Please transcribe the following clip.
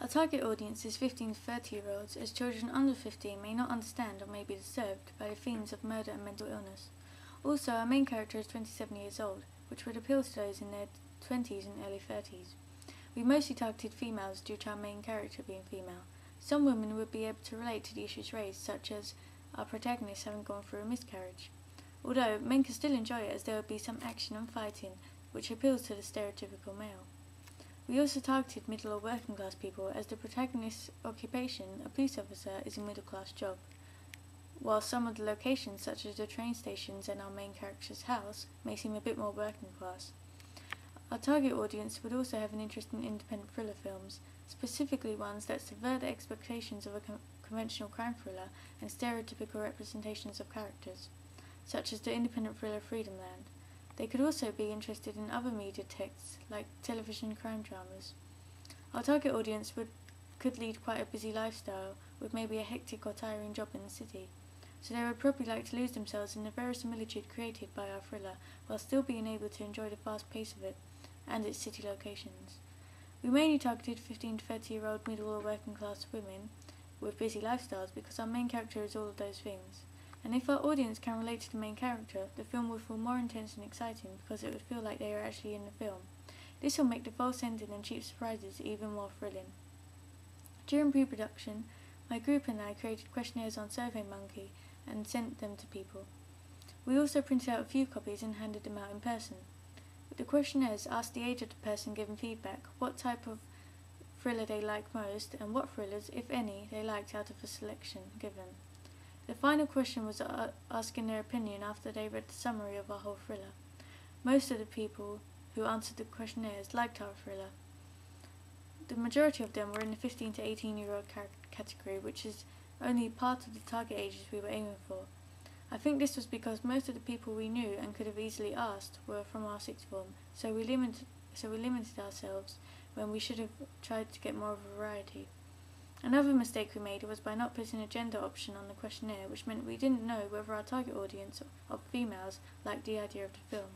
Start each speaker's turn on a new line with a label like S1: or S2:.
S1: Our target audience is 15 to 30-year-olds, as children under 15 may not understand or may be disturbed by the themes of murder and mental illness. Also, our main character is 27 years old, which would appeal to those in their 20s and early 30s. We mostly targeted females due to our main character being female. Some women would be able to relate to the issues raised, such as our protagonist having gone through a miscarriage. Although, men can still enjoy it as there would be some action and fighting, which appeals to the stereotypical male. We also targeted middle or working class people, as the protagonist's occupation, a police officer, is a middle class job, while some of the locations, such as the train stations and our main character's house, may seem a bit more working class. Our target audience would also have an interest in independent thriller films, specifically ones that subvert the expectations of a conventional crime thriller and stereotypical representations of characters, such as the independent thriller Freedomland. They could also be interested in other media texts, like television crime dramas. Our target audience could lead quite a busy lifestyle, with maybe a hectic or tiring job in the city, so they would probably like to lose themselves in the verisimilitude created by our thriller, while still being able to enjoy the fast pace of it and its city locations. We mainly targeted 15 to 30-year-old middle or working class women with busy lifestyles because our main character is all of those things. And if our audience can relate to the main character, the film will feel more intense and exciting because it would feel like they are actually in the film. This will make the false ending and cheap surprises even more thrilling. During pre-production, my group and I created questionnaires on SurveyMonkey and sent them to people. We also printed out a few copies and handed them out in person. The questionnaires asked the age of the person giving feedback, what type of thriller they liked most, and what thrillers, if any, they liked out of the selection given. The final question was asking their opinion after they read the summary of our whole thriller. Most of the people who answered the questionnaires liked our thriller. The majority of them were in the 15 to 18-year-old category, which is only part of the target ages we were aiming for. I think this was because most of the people we knew and could have easily asked were from our sixth form, so we limited ourselves when we should have tried to get more of a variety. Another mistake we made was by not putting a gender option on the questionnaire, which meant we didn't know whether our target audience of females liked the idea of the film.